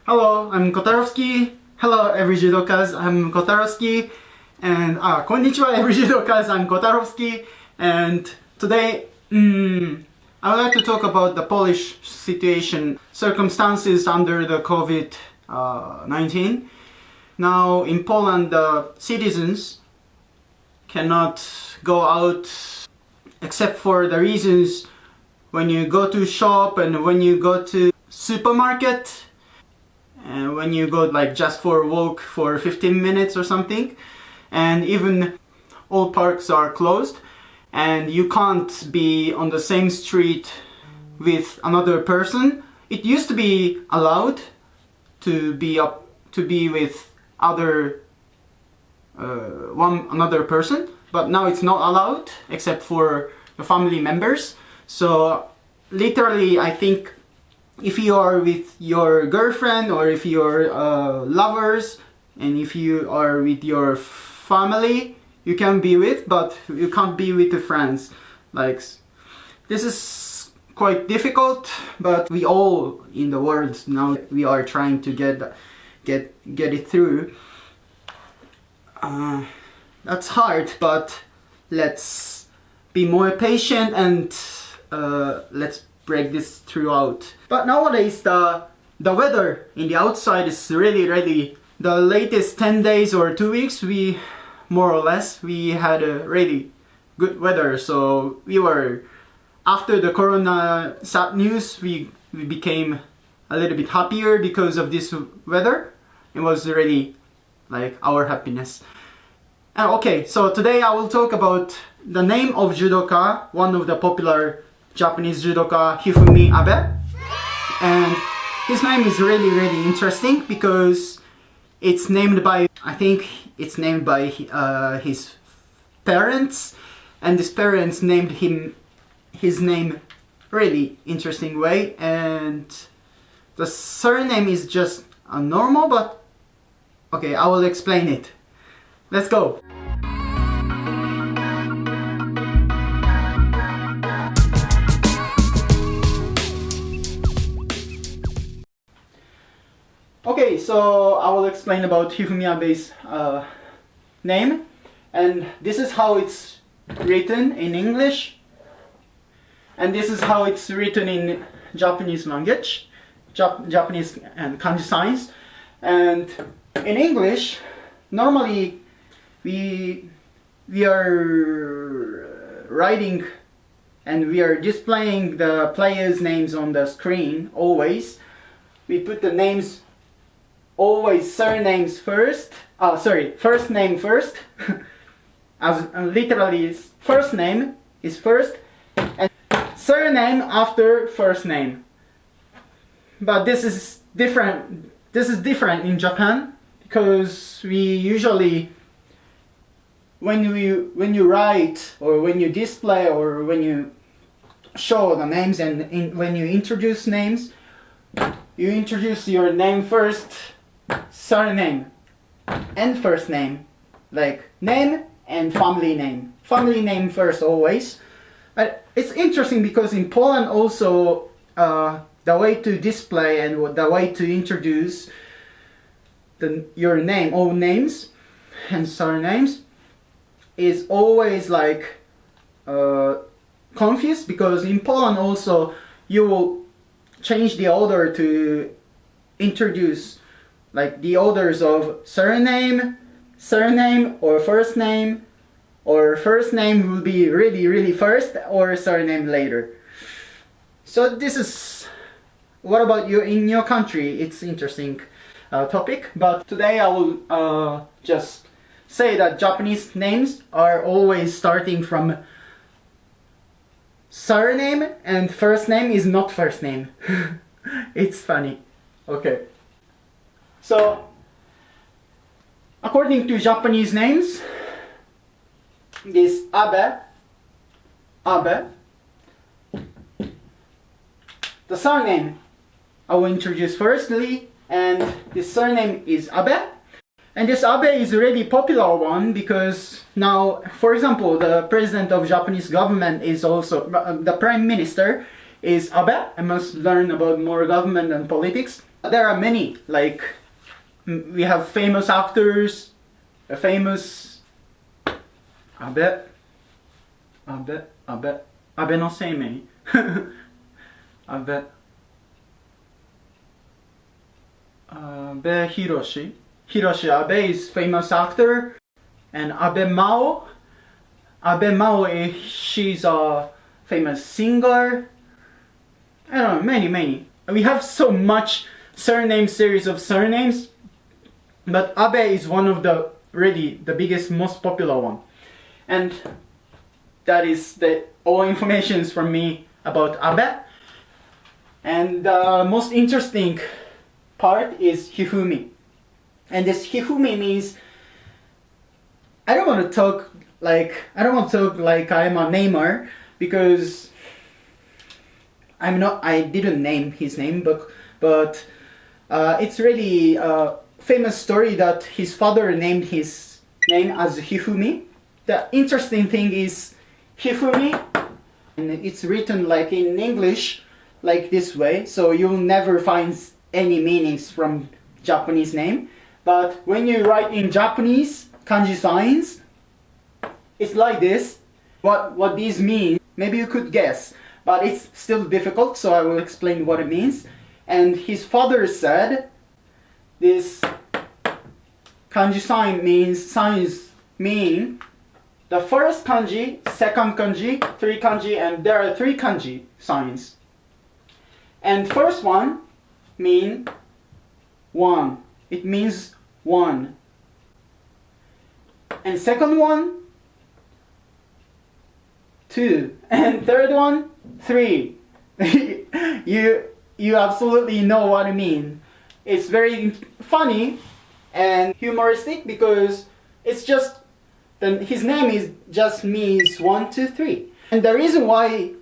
Hello, I'm Kotarovsky. Hello, every judokas. I'm Kotarovsky. And konnichiwa, every judokas. I'm Kotarovsky. And today, I would like to talk about the Polish situation, circumstances under the COVID-19. Now, in Poland, the citizens cannot go out except for the reasons when you go to shop and when you go to supermarket. And when you go like just for a walk for 15 minutes or something, and even all parks are closed and you can't be on the same street with another person. It used to be allowed to be with another person, but now it's not allowed except for the family members. So literally, I think if you are with your girlfriend or if you're lovers and if you are with your family, you can be with, but you can't be with the friends. Like, this is quite difficult, but we all in the world now, we are trying to get it through. That's hard, but let's be more patient and let's break this throughout. But nowadays the weather in the outside is really the latest 10 days or 2 weeks, we more or less we had a really good weather. So we were, after the corona sad news, we became a little bit happier because of this weather. It was really like our happiness. Okay, so today I will talk about the name of judoka, one of the popular Japanese judoka, Hifumi Abe. And his name is really interesting because it's named by, I think it's named by his parents, and his parents named his name really interesting way, and the surname is just a normal, but okay, I will explain it. Let's go. Okay, so I will explain about Hifumi Abe's name, and this is how it's written in English, and this is how it's written in Japanese language, Japanese and Kanji signs. And in English, normally we are writing and we are displaying the players' names on the screen always. We put the names always surnames first, first name first, as literally first name is first and surname after first name. But this is different in Japan, because we usually, when you write or when you display or when you show the names and when you introduce names, you introduce your name first, surname and first name, like name and family name. Family name first always. But it's interesting because in Poland also the way to display and the way to introduce your name, all names and surnames, is always like confused, because in Poland also you will change the order to introduce like the orders of surname or first name will be really first or surname later. So this is, what about you in your country? It's interesting topic, but today I will just say that Japanese names are always starting from surname, and first name is not first name. It's funny. Okay. So, according to Japanese names, this Abe, the surname I will introduce firstly, and this surname is Abe. And this Abe is a really popular one because now, for example, the president of Japanese government is also, the prime minister is Abe. I must learn about more government and politics. There are many, like we have famous actors, a famous Abe no Seimei. Abe Hiroshi. Hiroshi Abe is famous actor, and Abe Mao. Abe Mao, she's a famous singer. I don't know, many. We have so much series of surnames, but Abe is one of the really the biggest, most popular one. And that is all information from me about Abe. And the most interesting part is Hifumi. And this Hifumi means I don't want to talk like I'm a namer, because I'm not. I didn't name his name, but it's really a famous story that his father named his name as Hifumi. The interesting thing is Hifumi, and it's written like in English, like this way, so you'll never find any meanings from Japanese name. But when you write in Japanese kanji signs, it's like this. What these mean, maybe you could guess, but it's still difficult, so I will explain what it means. And his father said this kanji signs mean the first kanji, second kanji, three kanji, and there are three kanji signs. And first one mean one. It means one. And second one, two. And third one, three. You absolutely know what I mean. It's very funny and humoristic because it's just his name just means 1, 2, 3. And the reason why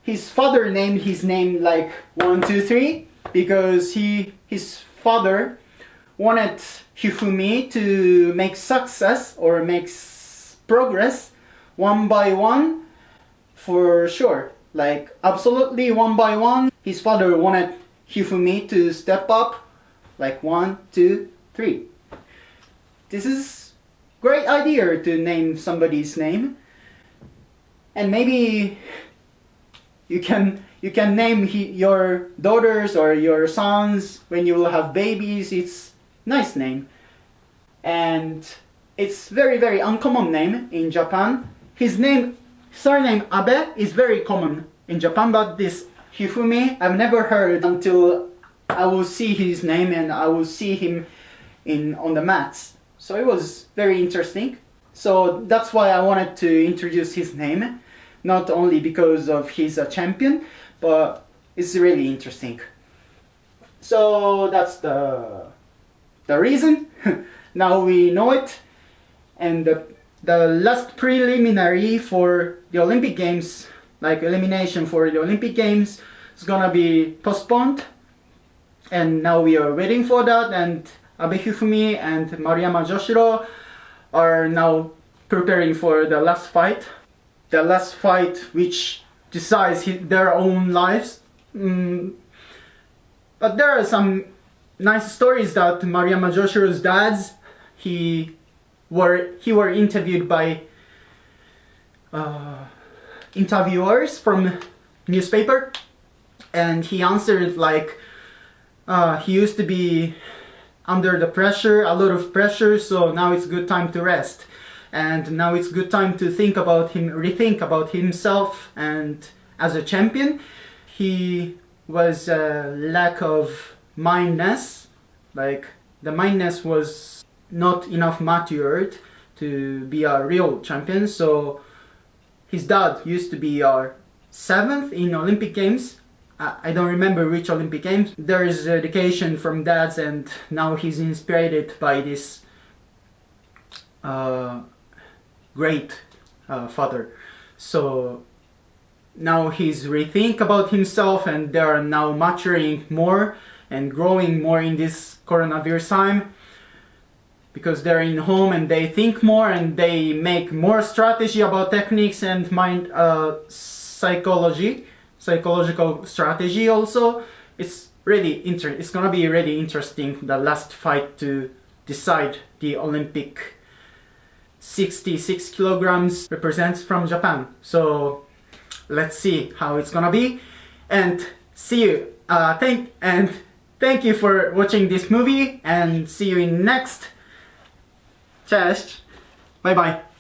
his father named his name like 1, 2, 3, because his father wanted Hifumi to make success or make progress one by one, for sure. Like absolutely one by one. His father wanted Hifumi to step up like 1, 2, 3. This is great idea to name somebody's name. And maybe you can name your daughters or your sons when you will have babies. It's nice name. And it's very uncommon name in Japan. His surname Abe is very common in Japan, but this Hifumi I've never heard until I will see his name and I will see him on the mats. So it was very interesting. So that's why I wanted to introduce his name, not only because of he's a champion, but it's really interesting. So that's the reason. Now we know it. And the last preliminary for the Olympic Games, like elimination for the Olympic Games, is gonna be postponed. And now we are waiting for that, and Abe Hifumi and Maruyama Joshiro are now preparing for the last fight. The last fight which decides their own lives. But there are some nice stories that Maruyama Joshiro's dads, he were interviewed by interviewers from newspaper, and he answered like he used to be under the pressure, a lot of pressure, so now it's good time to rest, and now it's good time to rethink about himself. And as a champion, he was a lack of mindness, like the mindness was not enough matured to be a real champion. So his dad used to be our 7th in Olympic Games. I don't remember which Olympic Games. There is dedication from dads, and now he's inspired by this great father. So now he's rethink about himself, and they are now maturing more and growing more in this coronavirus time, because they're in home and they think more and they make more strategy about techniques and psychological strategy also. It's it's gonna be really interesting, the last fight to decide the Olympic 66 kilograms represents from Japan. So let's see how it's gonna be, and see you. Thank you for watching this movie, and see you in next. Cześć. Bye bye.